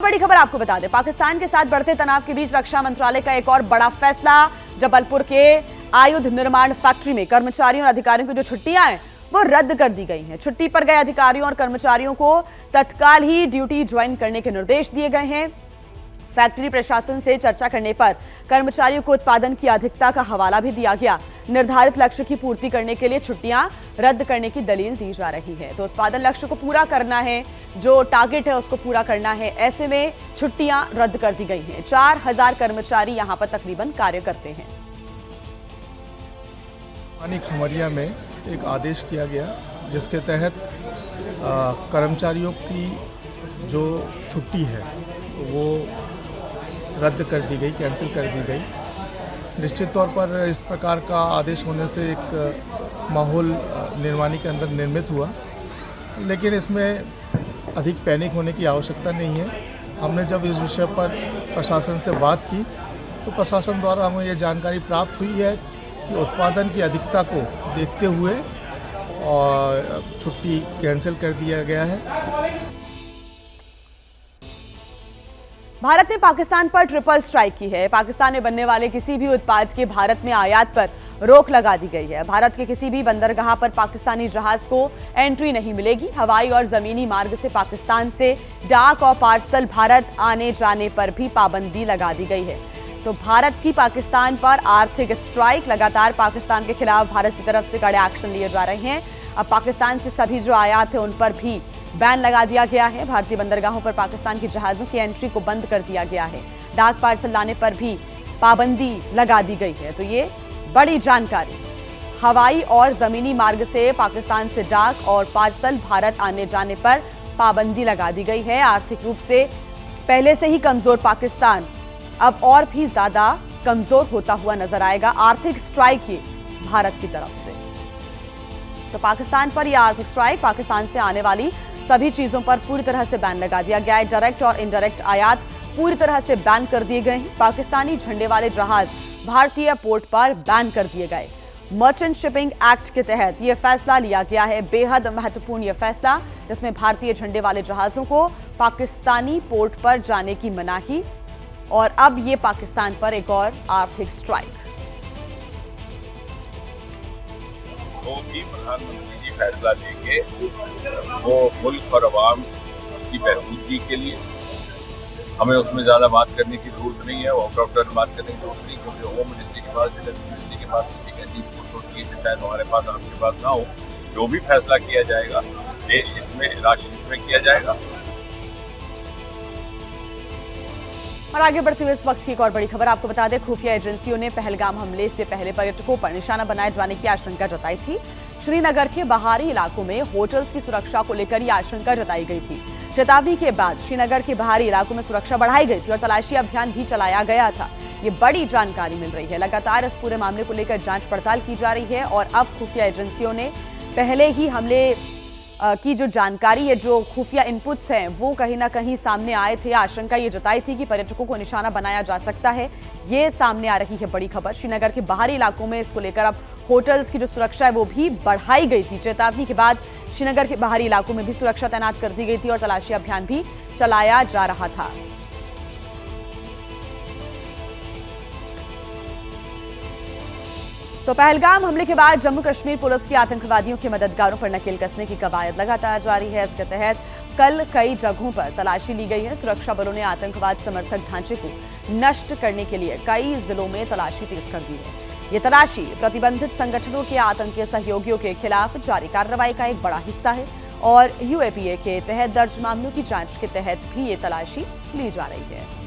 बड़ी खबर आपको बता दें, पाकिस्तान के साथ बढ़ते तनाव के बीच रक्षा मंत्रालय का एक और बड़ा फैसला। जबलपुर के आयुध निर्माण फैक्ट्री में कर्मचारियों और अधिकारियों की जो छुट्टियां हैं वो रद्द कर दी गई हैं। छुट्टी पर गए अधिकारियों और कर्मचारियों को तत्काल ही ड्यूटी ज्वाइन करने के निर्देश दिए गए हैं। फैक्ट्री प्रशासन से चर्चा करने पर कर्मचारियों को उत्पादन की अधिकता का हवाला भी दिया गया। निर्धारित लक्ष्य की पूर्ति करने के लिए छुट्टियां रद्द करने की दलील दी जा रही है। तो उत्पादन लक्ष्य को पूरा करना है, जो टारगेट है उसको पूरा करना है, ऐसे में छुट्टियां रद्द कर दी गई हैं। 4000 कर्मचारी यहां पर तकरीबन कार्य करते हैं। खमरिया में एक आदेश किया गया जिसके तहत कर्मचारियों की जो छुट्टी है वो रद्द कर दी गई, कैंसिल कर दी गई। निश्चित तौर पर इस प्रकार का आदेश होने से एक माहौल निर्माणी के अंदर निर्मित हुआ, लेकिन इसमें अधिक पैनिक होने की आवश्यकता नहीं है। हमने जब इस विषय पर प्रशासन से बात की तो प्रशासन द्वारा हमें ये जानकारी प्राप्त हुई है कि उत्पादन की अधिकता को देखते हुए और छुट्टी कैंसिल कर दिया गया है। भारत ने पाकिस्तान पर ट्रिपल स्ट्राइक की है। पाकिस्तान में बनने वाले किसी भी उत्पाद के भारत में आयात पर रोक लगा दी गई है। भारत के किसी भी बंदरगाह पर पाकिस्तानी जहाज को एंट्री नहीं मिलेगी। हवाई और जमीनी मार्ग से पाकिस्तान से डाक और पार्सल भारत आने जाने पर भी पाबंदी लगा दी गई है। तो भारत की पाकिस्तान पर आर्थिक स्ट्राइक, लगातार पाकिस्तान के खिलाफ भारत की तरफ से कड़े एक्शन लिए जा रहे हैं। अब पाकिस्तान से सभी जो आयात है उन पर भी बैन लगा दिया गया है। भारतीय बंदरगाहों पर पाकिस्तान के जहाजों की एंट्री को बंद कर दिया गया है। डाक पार्सल लाने पर भी पाबंदी लगा दी गई है। तो ये बड़ी जानकारी। हवाई और जमीनी मार्ग से पाकिस्तान से डाक और पार्सल भारत आने जाने पर पाबंदी लगा दी गई है। आर्थिक रूप से पहले से ही कमजोर पाकिस्तान अब और भी ज्यादा कमजोर होता हुआ नजर आएगा। आर्थिक स्ट्राइक ये भारत की तरफ से। तो पाकिस्तान पर यह आर्थिक स्ट्राइक, पाकिस्तान से आने वाली सभी चीजों पर पूरी तरह से बैन लगा दिया गया है। डायरेक्ट और इनडायरेक्ट आयात पूरी तरह से बैन कर दिए गए हैं। पाकिस्तानी झंडे वाले जहाज भारतीय पोर्ट पर बैन कर दिए गए। मर्चेंट शिपिंग एक्ट के तहत यह फैसला लिया गया है। बेहद महत्वपूर्ण यह फैसला, जिसमें भारतीय झंडे वाले जहाजों को पाकिस्तानी पोर्ट पर जाने की मनाही, और अब ये पाकिस्तान पर एक और आर्थिक स्ट्राइक। तो भी प्रधानमंत्री जी फैसला लेंगे वो मुल्क और अवाम की बहबूदी के लिए, हमें उसमें ज़्यादा बात करने की जरूरत नहीं है। आउट ऑफ टर्न बात करने की जरूरत नहीं, क्योंकि होम मिनिस्ट्री के पास, डिफेंस मिनिस्ट्री के पास एक ऐसी रिपोर्ट होती है जो शायद हमारे पास, आपके पास ना हो। जो भी फैसला किया जाएगा देश हित में, राष्ट्र हित में किया जाएगा। और आगे बढ़ते हुए इस वक्त की एक और बड़ी खबर आपको बता दें, खुफिया एजेंसियों ने पहलगाम हमले से पहले पर्यटकों पर निशाना बनाए जाने की आशंका जताई थी। श्रीनगर के बाहरी इलाकों में होटल्स की सुरक्षा को लेकर यह आशंका जताई गई थी। चेतावनी के बाद श्रीनगर के बाहरी इलाकों में सुरक्षा बढ़ाई गई थी और तलाशी अभियान भी चलाया गया था। ये बड़ी जानकारी मिल रही है। लगातार इस पूरे मामले को लेकर जांच पड़ताल की जा रही है और अब खुफिया एजेंसियों ने पहले ही हमले की जो जानकारी है, जो खुफिया इनपुट्स हैं, वो कहीं ना कहीं सामने आए थे। आशंका ये जताई थी कि पर्यटकों को निशाना बनाया जा सकता है। ये सामने आ रही है बड़ी खबर। श्रीनगर के बाहरी इलाकों में इसको लेकर अब होटल्स की जो सुरक्षा है वो भी बढ़ाई गई थी। चेतावनी के बाद श्रीनगर के बाहरी इलाकों में भी सुरक्षा तैनात कर दी गई थी और तलाशी अभियान भी चलाया जा रहा था। तो पहलगाम हमले के बाद जम्मू कश्मीर पुलिस की आतंकवादियों के मददगारों पर नकेल कसने की कवायद लगातार जारी है। इसके तहत कल कई जगहों पर तलाशी ली गई है। सुरक्षा बलों ने आतंकवाद समर्थक ढांचे को नष्ट करने के लिए कई जिलों में तलाशी तेज कर दी है। ये तलाशी प्रतिबंधित संगठनों के आतंकी सहयोगियों के खिलाफ जारी कार्रवाई का एक बड़ा हिस्सा है और यूएपीए के तहत दर्ज मामलों की जांच के तहत भी ये तलाशी ली जा रही है।